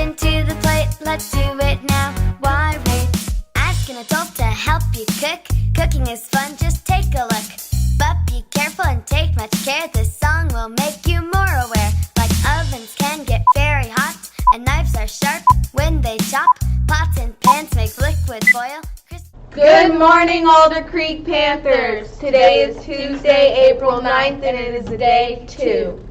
attention to the plate, let's do it now. Why wait? Ask an adult to help you cook. Cooking is fun, just take a look. But be careful and take much care. This song will make you more aware. Like ovens can get very hot, and knives are sharp when they chop. Pots and pans make liquid boil. Good morning, Alder Creek Panthers. Today is Tuesday, April 9th, and it is day 2.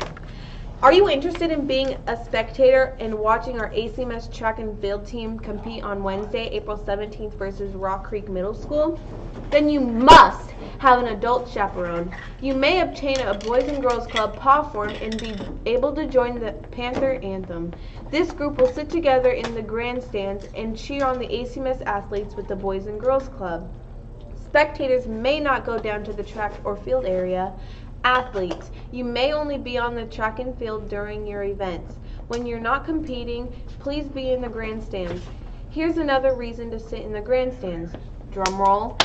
Are you interested in being a spectator and watching our ACMS track and field team compete on Wednesday, April 17th versus Rock Creek Middle School? Then you must have an adult chaperone. You may obtain a Boys and Girls Club PAW form and be able to join the Panther Anthem. This group will sit together in the grandstands and cheer on the ACMS athletes with the Boys and Girls Club. Spectators may not go down to the track or field area. Athletes, you may only be on the track and field during your events. When you're not competing, please be in the grandstands. Here's another reason to sit in the grandstands. Drum roll.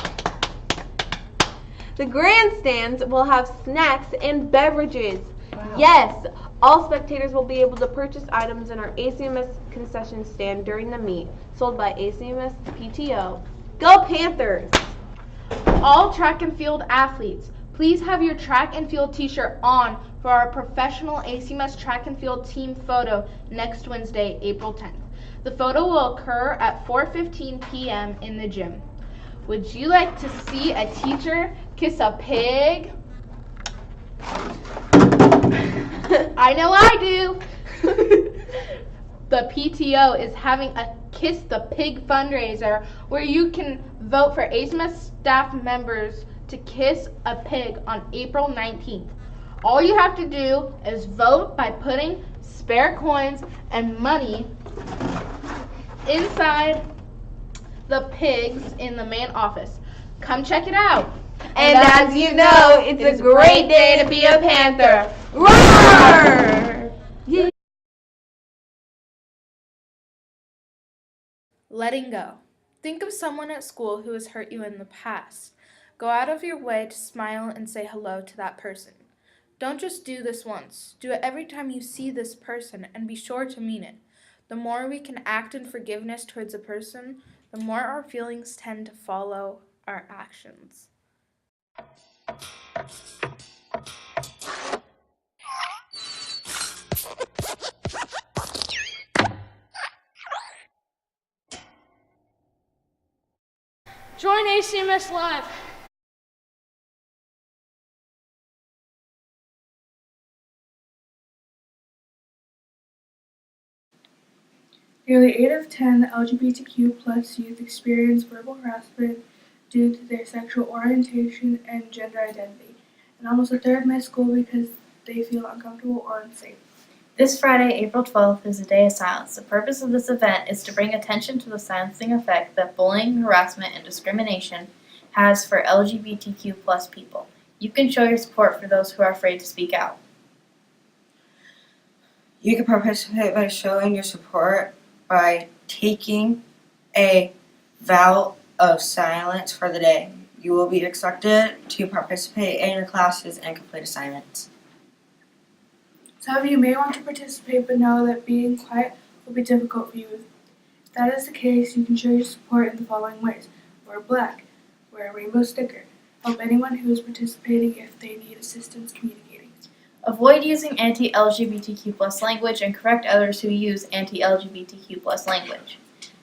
The grandstands will have snacks and beverages. Wow. Yes, all spectators will be able to purchase items in our ACMS concession stand during the meet, sold by ACMS PTO. Go Panthers! All track and field athletes, please have your track and field t-shirt on for our professional ACMS track and field team photo next Wednesday, April 10th. The photo will occur at 4:15 p.m. in the gym. Would you like to see a teacher kiss a pig? I know I do. The PTO is having a Kiss the Pig fundraiser where you can vote for ACMS staff members to kiss a pig on April 19th. All you have to do is vote by putting spare coins and money inside the pigs in the main office. Come check it out. And as you know, it's a great day to be a Panther. Roar! Yeah. Letting go. Think of someone at school who has hurt you in the past. Go out of your way to smile and say hello to that person. Don't just do this once. Do it every time you see this person and be sure to mean it. The more we can act in forgiveness towards a person, the more our feelings tend to follow our actions. Join ACMS Live. Nearly 8 of 10 LGBTQ+ youth experience verbal harassment due to their sexual orientation and gender identity, and almost a third miss school because they feel uncomfortable or unsafe. This Friday, April 12th, is a day of silence. The purpose of this event is to bring attention to the silencing effect that bullying, harassment, and discrimination has for LGBTQ+ people. You can show your support for those who are afraid to speak out. You can participate by showing your support by taking a vow of silence for the day. You will be expected to participate in your classes and complete assignments. Some of you may want to participate but know that being quiet will be difficult for you. If that is the case, you can show your support in the following ways. Wear black. Wear a rainbow sticker. Help anyone who is participating if they need assistance communicating. Avoid using anti-LGBTQ+ language and correct others who use anti-LGBTQ+ language.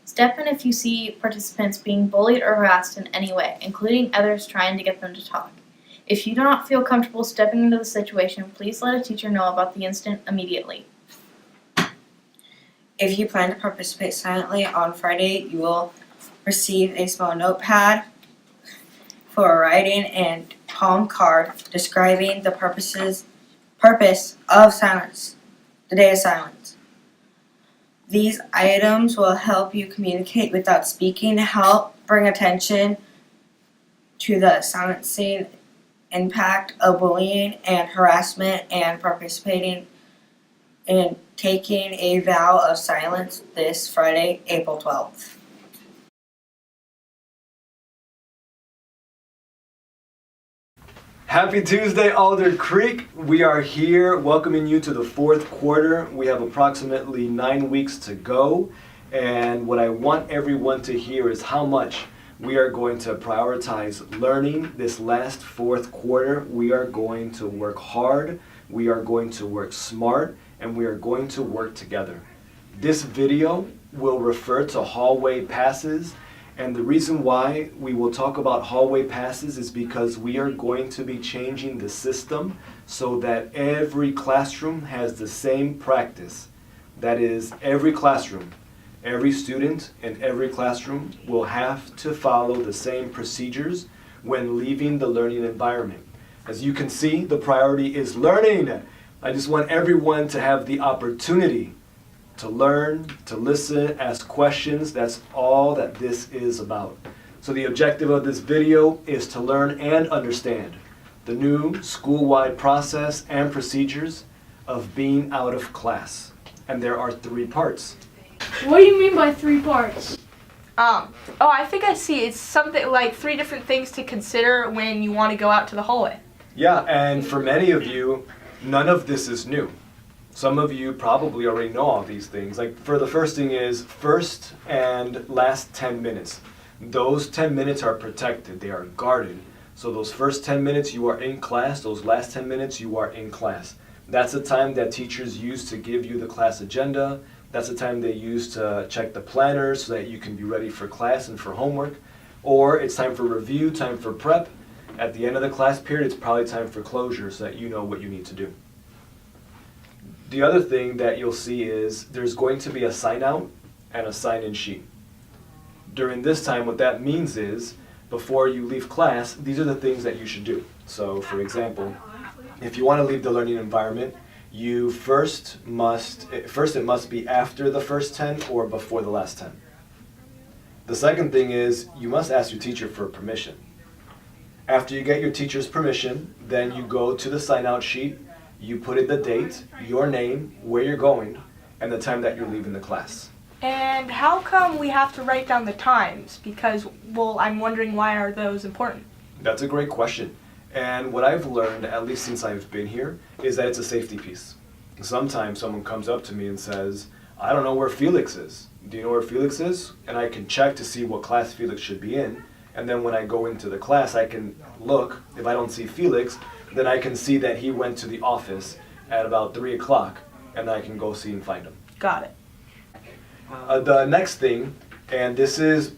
Step in if you see participants being bullied or harassed in any way, including others trying to get them to talk. If you do not feel comfortable stepping into the situation, please let a teacher know about the incident immediately. If you plan to participate silently on Friday, you will receive a small notepad for writing and palm card describing the purpose of silence, the day of silence. These items will help you communicate without speaking, help bring attention to the silencing impact of bullying and harassment, and participating in taking a vow of silence this Friday, April 12th. Happy Tuesday, Alder Creek. We are here welcoming you to the fourth quarter. We have approximately 9 weeks to go. And what I want everyone to hear is how much we are going to prioritize learning this last fourth quarter. We are going to work hard, we are going to work smart, and we are going to work together. This video will refer to hallway passes, and the reason why we will talk about hallway passes is because we are going to be changing the system so that every classroom has the same practice. That is, every classroom, every student in every classroom will have to follow the same procedures when leaving the learning environment. As you can see, the priority is learning. I just want everyone to have the opportunity to learn, to listen, ask questions. That's all that this is about. So the objective of this video is to learn and understand the new school-wide process and procedures of being out of class. And there are 3 parts. What do you mean by 3 parts? I think I see. It's something like 3 different things to consider when you want to go out to the hallway. Yeah, and for many of you, none of this is new. Some of you probably already know all these things. Like, for the first thing is first and last 10 minutes. Those 10 minutes are protected. They are guarded. So those first 10 minutes you are in class, those last 10 minutes you are in class. That's the time that teachers use to give you the class agenda. That's the time they use to check the planner so that you can be ready for class and for homework. Or it's time for review, time for prep. At the end of the class period, it's probably time for closure so that you know what you need to do. The other thing that you'll see is there's going to be a sign out and a sign-in sheet. During this time, what that means is before you leave class, these are the things that you should do. So, for example, if you want to leave the learning environment, you it must be after the first 10 or before the last 10. The second thing is you must ask your teacher for permission. After you get your teacher's permission, then you go to the sign-out sheet, you put in the date, your name, where you're going, and the time that you're leaving the class. And how come we have to write down the times? Because, well, I'm wondering, why are those important? That's a great question. And what I've learned, at least since I've been here, is that it's a safety piece. Sometimes someone comes up to me and says, I don't know where Felix is. Do you know where Felix is? And I can check to see what class Felix should be in. And then when I go into the class, I can look. If I don't see Felix, then I can see that he went to the office at about 3 o'clock, and I can go see and find him. Got it. The next thing, and this is,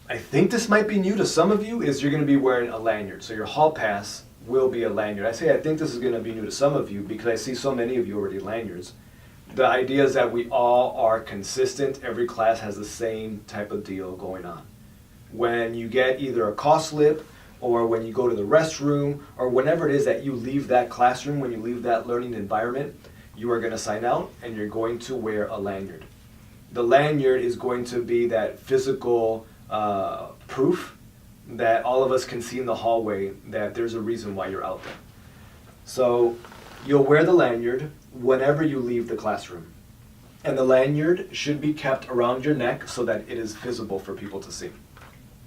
I think this might be new to some of you, is you're going to be wearing a lanyard. So your hall pass will be a lanyard. I say I think this is going to be new to some of you because I see so many of you already lanyards. The idea is that we all are consistent. Every class has the same type of deal going on. When you get either a call slip or when you go to the restroom or whenever it is that you leave that classroom, when you leave that learning environment, you are going to sign out and you're going to wear a lanyard. The lanyard is going to be that physical proof that all of us can see in the hallway that there's a reason why you're out there. So you'll wear the lanyard whenever you leave the classroom. And the lanyard should be kept around your neck so that it is visible for people to see.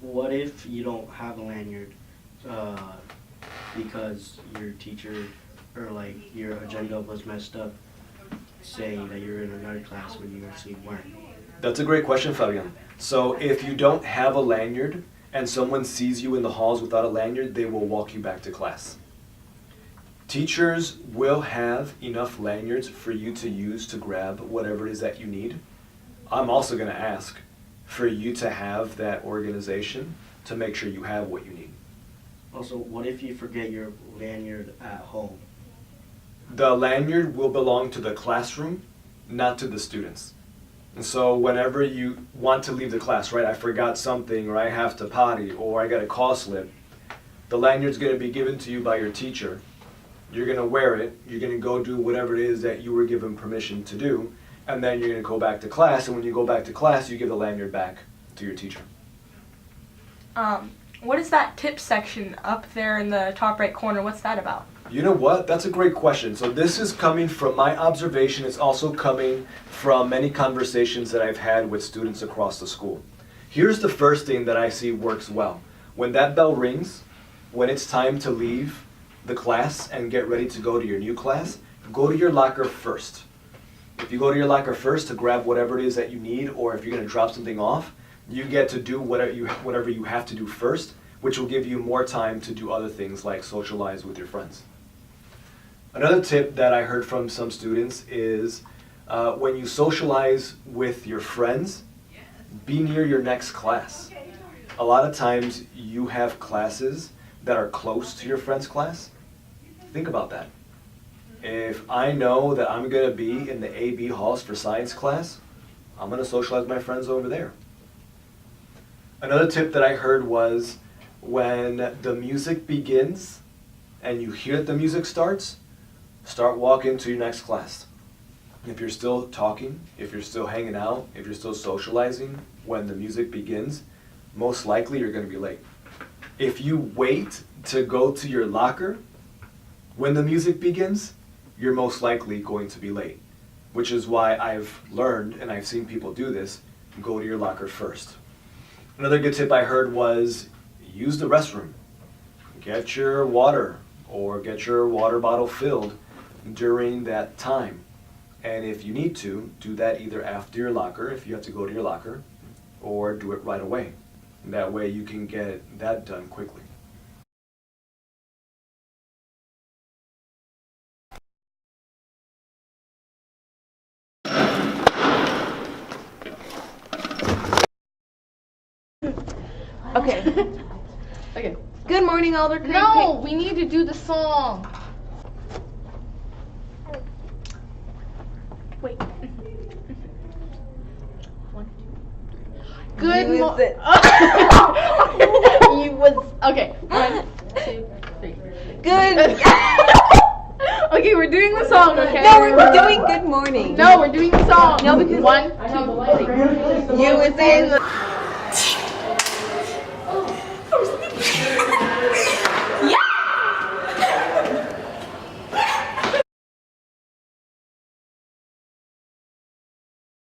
What if you don't have a lanyard because your teacher or like your agenda was messed up, saying that you're in another class when you actually weren't? That's a great question, Fabian. So if you don't have a lanyard and someone sees you in the halls without a lanyard, they will walk you back to class. Teachers will have enough lanyards for you to use to grab whatever it is that you need. I'm also going to ask for you to have that organization to make sure you have what you need. Also, what if you forget your lanyard at home? The lanyard will belong to the classroom, not to the students. And so whenever you want to leave the class, right, I forgot something, or I have to potty, or I got a call slip, the lanyard's going to be given to you by your teacher. You're going to wear it, you're going to go do whatever it is that you were given permission to do, and then you're going to go back to class, and when you go back to class, you give the lanyard back to your teacher. What is that tip section up there in the top right corner? What's that about? You know what? That's a great question. So this is coming from my observation. It's also coming from many conversations that I've had with students across the school. Here's the first thing that I see works well. When that bell rings, when it's time to leave the class and get ready to go to your new class, go to your locker first. If you go to your locker first to grab whatever it is that you need, or if you're going to drop something off, you get to do whatever you have to do first, which will give you more time to do other things like socialize with your friends. Another tip that I heard from some students is when you socialize with your friends, be near your next class. A lot of times you have classes that are close to your friend's class. Think about that. If I know that I'm going to be in the AB halls for science class, I'm going to socialize with my friends over there. Another tip that I heard was when the music begins and you hear that the music starts, start walking to your next class. If you're still talking, if you're still hanging out, if you're still socializing when the music begins, most likely you're going to be late. If you wait to go to your locker when the music begins, you're most likely going to be late, which is why I've learned, and I've seen people do this, go to your locker first. Another good tip I heard was use the restroom. Get your water or get your water bottle filled during that time. And if you need to, do that either after your locker, if you have to go to your locker, or do it right away. That way you can get that done quickly. Okay. Okay. Good morning, Alder Creek. No, we need to do the song. Wait. One, two, three. Good morning. You was okay. 1, 2, 3. Good. Okay, we're doing the song. Okay. No, we're doing good morning. No, we're doing the song. No, because 1, 2, 3. You was in the